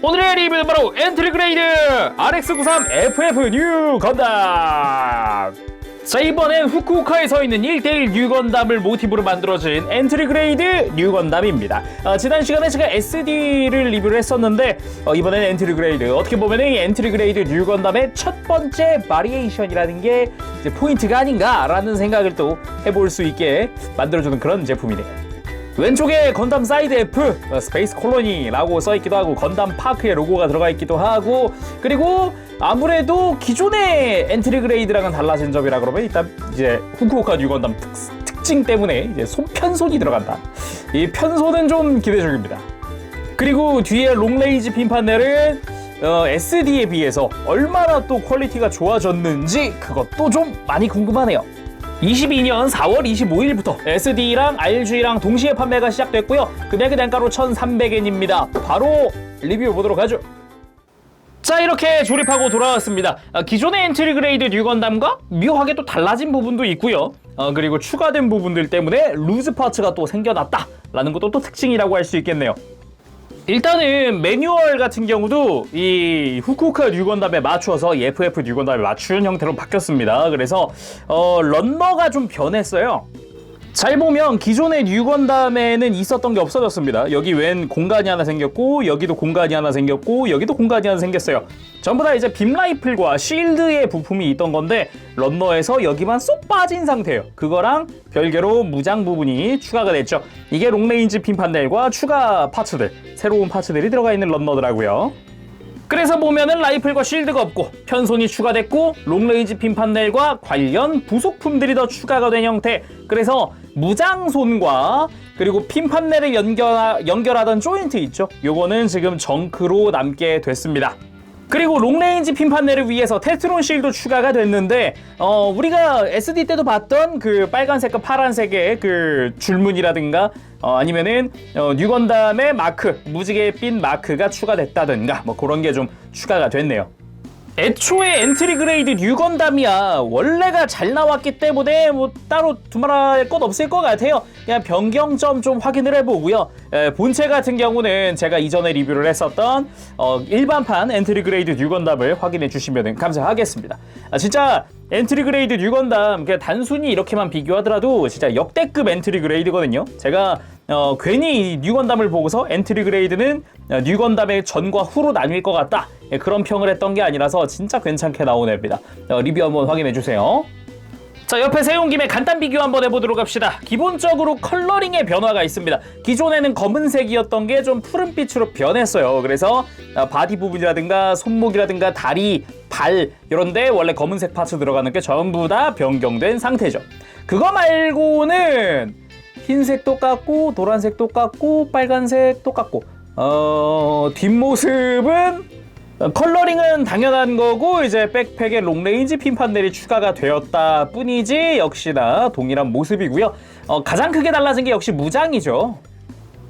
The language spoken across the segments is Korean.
오늘의 리뷰는 바로 엔트리 그레이드 RX93FF 뉴 건담. 자, 이번엔 후쿠오카에 서 있는 1대1 뉴 건담을 모티브로 만들어진 엔트리 그레이드 뉴 건담입니다. 지난 시간에 제가 SD를 리뷰를 했었는데 이번엔 엔트리 그레이드, 어떻게 보면 이 엔트리 그레이드 뉴 건담의 첫 번째 바리에이션이라는 게 이제 포인트가 아닌가라는 생각을 또 해볼 수 있게 만들어주는 그런 제품이네요. 왼쪽에 건담 사이드 F, 스페이스 콜로니라고 써있기도 하고 건담 파크의 로고가 들어가 있기도 하고, 그리고 아무래도 기존의 엔트리 그레이드랑은 달라진 점이라 그러면 일단 이제 후쿠오카 뉴 건담 특징 때문에 이제 편손이 들어간다. 이 편손은 좀 기대 중입니다. 그리고 뒤에 롱레이지 핀 판넬은 SD에 비해서 얼마나 또 퀄리티가 좋아졌는지 그것도 좀 많이 궁금하네요. 22년 4월 25일부터 SD랑 RG랑 동시에 판매가 시작됐고요. 금액은 단가로 1,300엔입니다. 바로 리뷰 보도록 하죠. 자, 이렇게 조립하고 돌아왔습니다. 기존의 엔트리 그레이드 뉴 건담과 묘하게 또 달라진 부분도 있고요. 그리고 추가된 부분들 때문에 루즈 파츠가 또 생겨났다라는 것도 또 특징이라고 할 수 있겠네요. 일단은 매뉴얼 같은 경우도 이 후쿠오카 뉴 건담에 맞추어서 FF 뉴 건담에 맞춘 형태로 바뀌었습니다. 그래서 런너가 좀 변했어요. 잘 보면 기존의 뉴 건담에는 있었던 게 없어졌습니다. 여기 웬 공간이 하나 생겼고, 여기도 공간이 하나 생겼고, 여기도 공간이 하나 생겼어요. 전부 다 이제 빔 라이플과 쉴드의 부품이 있던 건데 런너에서 여기만 쏙 빠진 상태예요. 그거랑 별개로 무장 부분이 추가가 됐죠. 이게 롱레인지 핀 판넬과 추가 파츠들, 새로운 파츠들이 들어가 있는 런너더라고요. 그래서 보면은 라이플과 쉴드가 없고 편손이 추가됐고 롱레인지 핀 판넬과 관련 부속품들이 더 추가가 된 형태. 그래서 무장손과 그리고 핀 판넬을 연결하던 조인트 있죠. 요거는 지금 정크로 남게 됐습니다. 그리고 롱레인지 핀 판넬을 위해서 테트론 실도 추가가 됐는데 우리가 SD 때도 봤던 그 빨간색과 파란색의 그 줄무늬라든가 아니면은 뉴 건담의 마크, 무지개빛 마크가 추가됐다든가 뭐 그런 게 좀 추가가 됐네요. 애초에 엔트리 그레이드 뉴 건담이야 원래가 잘 나왔기 때문에 뭐 따로 두말할 것 없을 것 같아요. 그냥 변경점 좀 확인을 해보고요. 본체 같은 경우는 제가 이전에 리뷰를 했었던 일반판 엔트리 그레이드 뉴 건담을 확인해 주시면 감사하겠습니다. 진짜 엔트리 그레이드 뉴 건담 그냥 단순히 이렇게만 비교하더라도 진짜 역대급 엔트리 그레이드거든요. 제가 괜히 뉴 건담을 보고서 엔트리 그레이드는 뉴 건담의 전과 후로 나뉠 것 같다, 그런 평을 했던 게 아니라서 진짜 괜찮게 나온 애입니다. 리뷰 한번 확인해 주세요. 자, 옆에 세운 김에 간단 비교 한번 해보도록 합시다. 기본적으로 컬러링의 변화가 있습니다. 기존에는 검은색이었던 게 좀 푸른빛으로 변했어요. 그래서 바디 부분이라든가 손목이라든가 다리, 발 이런데 원래 검은색 파츠 들어가는 게 전부 다 변경된 상태죠. 그거 말고는 흰색 똑같고 노란색 똑같고 빨간색 똑같고 뒷모습은 컬러링은 당연한 거고 이제 백팩에 롱레인지 핀 판넬이 추가가 되었다 뿐이지 역시나 동일한 모습이고요. 가장 크게 달라진 게 역시 무장이죠.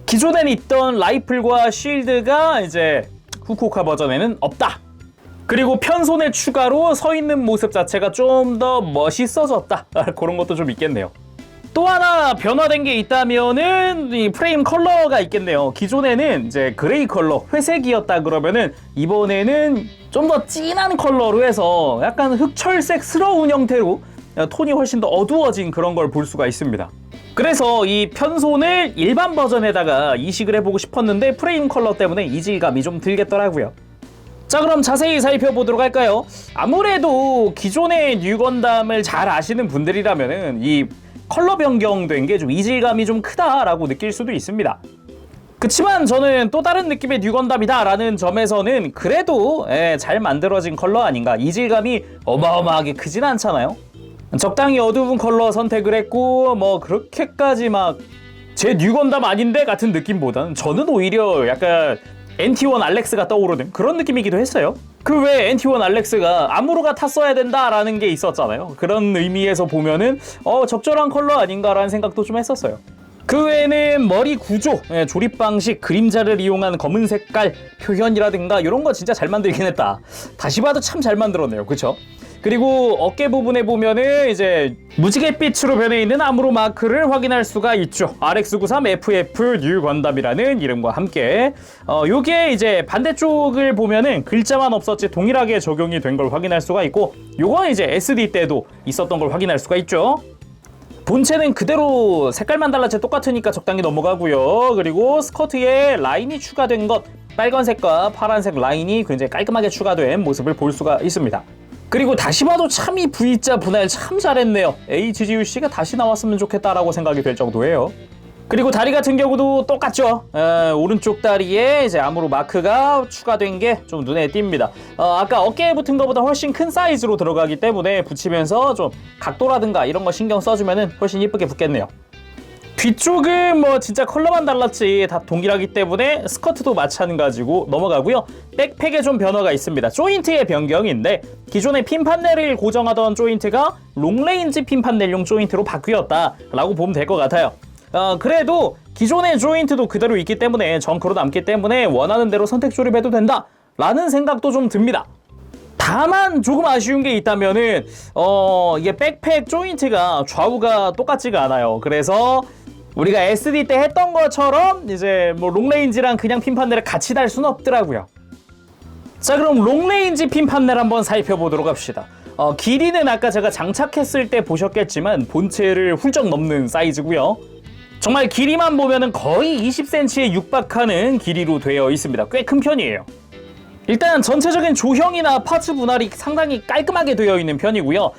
기존엔 있던 라이플과 쉴드가 이제 후쿠오카 버전에는 없다. 그리고 편손의 추가로 서 있는 모습 자체가 좀 더 멋있어졌다. 그런 것도 좀 있겠네요. 또 하나 변화된 게 있다면은 이 프레임 컬러가 있겠네요. 기존에는 이제 그레이 컬러, 회색이었다 그러면은 이번에는 좀 더 진한 컬러로 해서 약간 흑철색스러운 형태로 톤이 훨씬 더 어두워진 그런 걸 볼 수가 있습니다. 그래서 이 편손을 일반 버전에다가 이식을 해보고 싶었는데 프레임 컬러 때문에 이질감이 좀 들겠더라고요. 자, 그럼 자세히 살펴보도록 할까요? 아무래도 기존의 뉴 건담을 잘 아시는 분들이라면은 이 컬러 변경된 게 좀 이질감이 좀 크다라고 느낄 수도 있습니다. 그치만 저는 또 다른 느낌의 뉴 건담이다 라는 점에서는 그래도 잘 만들어진 컬러 아닌가. 이질감이 어마어마하게 크진 않잖아요. 적당히 어두운 컬러 선택을 했고 뭐 그렇게까지 막 제 뉴 건담 아닌데 같은 느낌보다는 저는 오히려 약간 NT1 알렉스가 떠오르는 그런 느낌이기도 했어요. 그 외에 NT1 알렉스가 아무로가 탔어야 된다라는 게 있었잖아요. 그런 의미에서 보면은 적절한 컬러 아닌가라는 생각도 좀 했었어요. 그 외에는 머리 구조, 조립 방식, 그림자를 이용한 검은 색깔 표현이라든가 이런 거 진짜 잘 만들긴 했다. 다시 봐도 참 잘 만들었네요. 그쵸? 그리고 어깨 부분에 보면은 이제 무지갯빛으로 변해 있는 아무로 마크를 확인할 수가 있죠. RX93FF 뉴 건담이라는 이름과 함께 요게 이제 반대쪽을 보면은 글자만 없었지 동일하게 적용이 된 걸 확인할 수가 있고, 요건 이제 SD 때도 있었던 걸 확인할 수가 있죠. 본체는 그대로 색깔만 달라지 똑같으니까 적당히 넘어가고요. 그리고 스커트에 라인이 추가된 것, 빨간색과 파란색 라인이 굉장히 깔끔하게 추가된 모습을 볼 수가 있습니다. 그리고 다시 봐도 참 이 V자 분할 참 잘했네요. HGUC가 다시 나왔으면 좋겠다라고 생각이 될 정도예요. 그리고 다리 같은 경우도 똑같죠. 오른쪽 다리에 이제 아무로 마크가 추가된 게 좀 눈에 띕니다. 아까 어깨에 붙은 것보다 훨씬 큰 사이즈로 들어가기 때문에 붙이면서 좀 각도라든가 이런 거 신경 써주면은 훨씬 예쁘게 붙겠네요. 뒤쪽은 뭐 진짜 컬러만 달랐지 다 동일하기 때문에 스커트도 마찬가지고 넘어가고요. 백팩에 좀 변화가 있습니다. 조인트의 변경인데 기존의 핀 판넬을 고정하던 조인트가 롱레인지 핀 판넬용 조인트로 바뀌었다라고 보면 될 것 같아요. 그래도 기존의 조인트도 그대로 있기 때문에 정크로 남기 때문에 원하는 대로 선택 조립해도 된다 라는 생각도 좀 듭니다. 다만 조금 아쉬운 게 있다면은 이게 백팩 조인트가 좌우가 똑같지가 않아요. 그래서 우리가 SD 때 했던 것처럼 이제 뭐 롱레인지랑 그냥 핀 판넬을 같이 달 수는 없더라고요. 자, 그럼 롱레인지 핀 판넬 한번 살펴보도록 합시다. 길이는 아까 제가 장착했을 때 보셨겠지만 본체를 훌쩍 넘는 사이즈고요. 정말 길이만 보면은 거의 20cm에 육박하는 길이로 되어 있습니다. 꽤 큰 편이에요. 일단 전체적인 조형이나 파츠 분할이 상당히 깔끔하게 되어 있는 편이고요.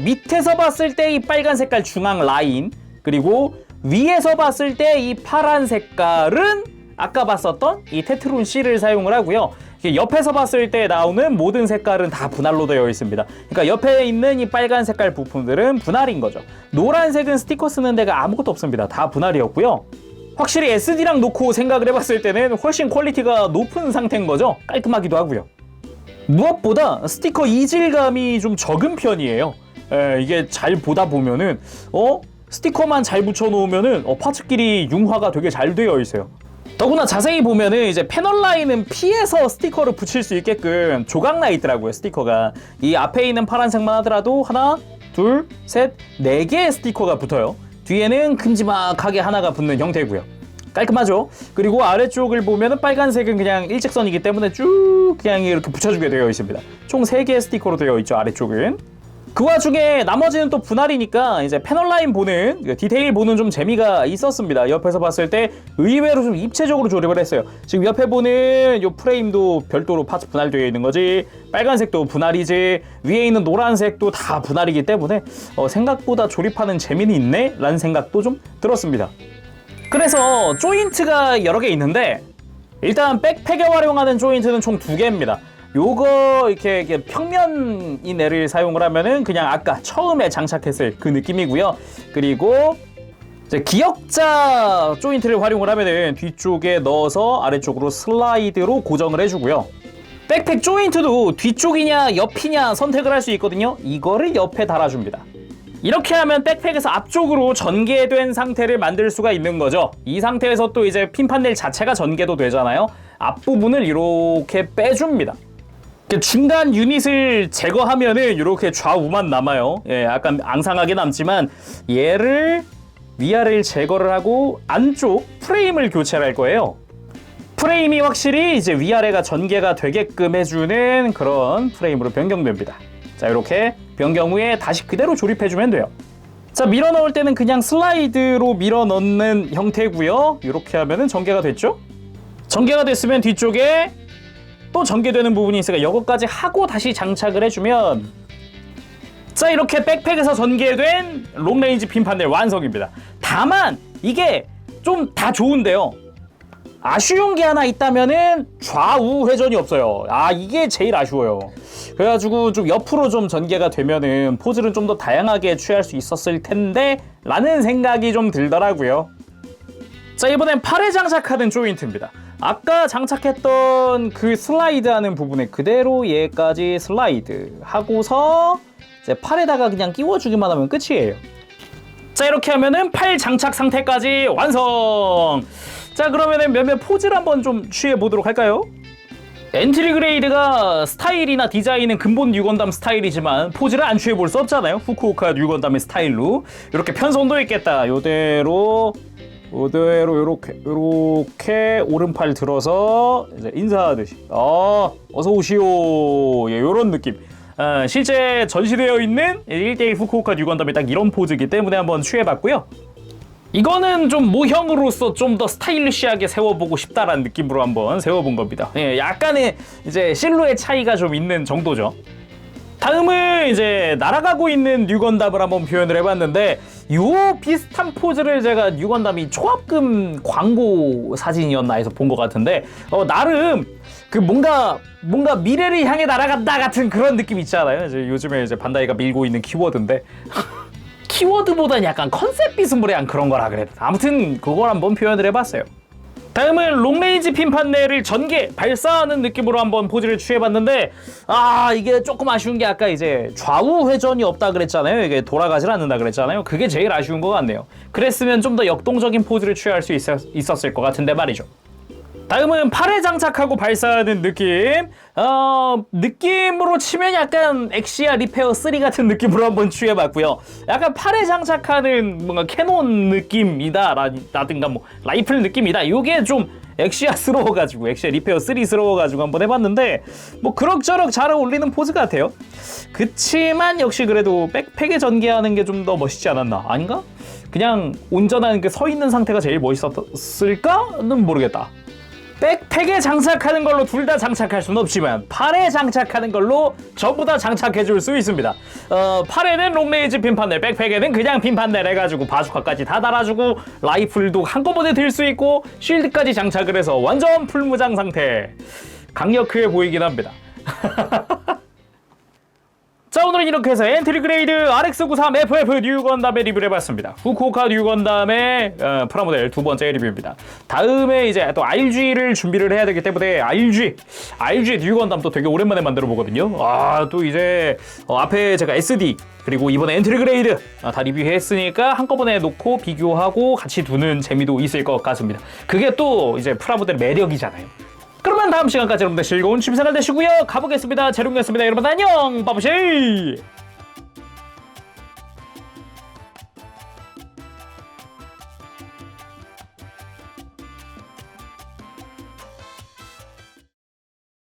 밑에서 봤을 때 이 빨간 색깔 중앙 라인, 그리고 위에서 봤을 때 이 파란 색깔은 아까 봤었던 이 테트론 C를 사용을 하고요. 옆에서 봤을 때 나오는 모든 색깔은 다 분할로 되어 있습니다. 그러니까 옆에 있는 이 빨간 색깔 부품들은 분할인 거죠. 노란색은 스티커 쓰는 데가 아무것도 없습니다. 다 분할이었고요. 확실히 SD랑 놓고 생각을 해봤을 때는 훨씬 퀄리티가 높은 상태인 거죠. 깔끔하기도 하고요. 무엇보다 스티커 이질감이 좀 적은 편이에요. 이게 잘 보다 보면은 스티커만 잘 붙여놓으면은 파츠끼리 융화가 되게 잘 되어 있어요. 더구나 자세히 보면은 이제 패널 라인은 피해서 스티커를 붙일 수 있게끔 조각 나 있더라고요. 스티커가 이 앞에 있는 파란색만 하더라도 하나, 둘, 셋, 4개의 스티커가 붙어요. 뒤에는 큼지막하게 하나가 붙는 형태고요. 깔끔하죠? 그리고 아래쪽을 보면은 빨간색은 그냥 일직선이기 때문에 쭉 그냥 이렇게 붙여주게 되어 있습니다. 총 3개의 스티커로 되어 있죠, 아래쪽은. 그 와중에 나머지는 또 분할이니까 이제 패널 라인 보는, 디테일 보는 좀 재미가 있었습니다. 옆에서 봤을 때 의외로 좀 입체적으로 조립을 했어요. 지금 옆에 보는 요 프레임도 별도로 파츠 분할되어 있는 거지, 빨간색도 분할이지, 위에 있는 노란색도 다 분할이기 때문에 생각보다 조립하는 재미는 있네? 라는 생각도 좀 들었습니다. 그래서 조인트가 여러 개 있는데 일단 백팩에 활용하는 조인트는 총 2개입니다. 요거 이렇게 평면인 애를 사용을 하면은 그냥 아까 처음에 장착했을 그 느낌이고요. 그리고 이제 기역자 조인트를 활용을 하면은 뒤쪽에 넣어서 아래쪽으로 슬라이드로 고정을 해주고요. 백팩 조인트도 뒤쪽이냐 옆이냐 선택을 할 수 있거든요. 이거를 옆에 달아줍니다. 이렇게 하면 백팩에서 앞쪽으로 전개된 상태를 만들 수가 있는 거죠. 이 상태에서 또 이제 핀 판넬 자체가 전개도 되잖아요. 앞부분을 이렇게 빼줍니다. 중간 유닛을 제거하면은 이렇게 좌우만 남아요. 약간 앙상하게 남지만 얘를 위아래를 제거를 하고 안쪽 프레임을 교체를 할 거예요. 프레임이 확실히 이제 위아래가 전개가 되게끔 해주는 그런 프레임으로 변경됩니다. 자, 이렇게 변경 후에 다시 그대로 조립해주면 돼요. 자, 밀어 넣을 때는 그냥 슬라이드로 밀어 넣는 형태고요. 이렇게 하면은 전개가 됐죠? 전개가 됐으면 뒤쪽에 또 전개되는 부분이 있으니까 이것까지 하고 다시 장착을 해주면, 자, 이렇게 백팩에서 전개된 롱레인지 핀 판넬 완성입니다. 다만 이게 좀 다 좋은데요, 아쉬운 게 하나 있다면은 좌우 회전이 없어요. 이게 제일 아쉬워요. 그래가지고 좀 옆으로 좀 전개가 되면은 포즈를 좀 더 다양하게 취할 수 있었을 텐데 라는 생각이 좀 들더라고요. 자, 이번엔 팔에 장착하는 조인트입니다. 아까 장착했던 그 슬라이드 하는 부분에 그대로 얘까지 슬라이드 하고서 이제 팔에다가 그냥 끼워주기만 하면 끝이에요. 자, 이렇게 하면은 팔 장착 상태까지 완성. 자, 그러면은 몇몇 포즈를 한번 좀 취해 보도록 할까요? 엔트리 그레이드가 스타일이나 디자인은 근본 뉴건담 스타일이지만 포즈를 안 취해 볼 수 없잖아요. 후쿠오카 뉴건담의 스타일로 이렇게 편선도 있겠다. 요대로 요렇게 오른팔 들어서 이제 인사하듯이 어서 오시오. 예, 요런 느낌. 실제 전시되어 있는 1대1 후쿠오카 뉴건담이 딱 이런 포즈이기 때문에 한번 취해봤고요. 이거는 좀 모형으로서 좀 더 스타일리시하게 세워보고 싶다라는 느낌으로 한번 세워본 겁니다. 예, 약간의 이제 실루엣 차이가 좀 있는 정도죠. 다음은 이제 날아가고 있는 뉴건담을 한번 표현을 해봤는데 요 비슷한 포즈를 제가 뉴건담이 초합금 광고 사진이었나 해서 본 것 같은데 나름 그 뭔가 미래를 향해 날아간다 같은 그런 느낌 있잖아요. 이제 요즘에 이제 반다이가 밀고 있는 키워드인데 키워드보다는 약간 컨셉 비스무리한 그런 거라 그래도 아무튼 그걸 한번 표현을 해봤어요. 다음은 롱레인지 핀 판넬을 전개 발사하는 느낌으로 한번 포즈를 취해봤는데 이게 조금 아쉬운 게 아까 이제 좌우 회전이 없다 그랬잖아요. 이게 돌아가질 않는다 그랬잖아요. 그게 제일 아쉬운 것 같네요. 그랬으면 좀 더 역동적인 포즈를 취할 수 있었을 것 같은데 말이죠. 다음은 팔에 장착하고 발사하는 느낌. 느낌으로 치면 약간 엑시아 리페어 3 같은 느낌으로 한번 취해봤고요. 약간 팔에 장착하는 뭔가 캐논 느낌이다 라든가 뭐 라이플 느낌이다. 요게 좀 엑시아스러워가지고 엑시아 리페어 3스러워가지고 한번 해봤는데 뭐 그럭저럭 잘 어울리는 포즈 같아요. 그치만 역시 그래도 백팩에 전개하는 게 좀 더 멋있지 않았나? 아닌가? 그냥 온전한 그 서 있는 상태가 제일 멋있었을까는 모르겠다. 백팩에 장착하는 걸로 둘 다 장착할 수는 없지만 팔에 장착하는 걸로 전부 다 장착해 줄 수 있습니다. 팔에는 롱레인지 핀 판넬, 백팩에는 그냥 핀 판넬 해가지고 바주카까지 다 달아주고 라이플도 한꺼번에 들 수 있고 쉴드까지 장착을 해서 완전 풀무장 상태. 강력해 보이긴 합니다. 자, 오늘은 이렇게 해서 엔트리 그레이드 RX93 FF 뉴건담의 리뷰를 해봤습니다. 후쿠오카 뉴건담의 프라모델 두 번째 리뷰입니다. 다음에 이제 또 RG를 준비를 해야 되기 때문에 RG 뉴건담도 되게 오랜만에 만들어 보거든요. 또 이제 앞에 제가 SD 그리고 이번에 엔트리 그레이드 다 리뷰했으니까 한꺼번에 놓고 비교하고 같이 두는 재미도 있을 것 같습니다. 그게 또 이제 프라모델 매력이잖아요. 그러면 다음 시간까지 여러분들 즐거운 취미생활 되시고요. 가보겠습니다. 재롱이었습니다. 여러분 안녕. 빠부시.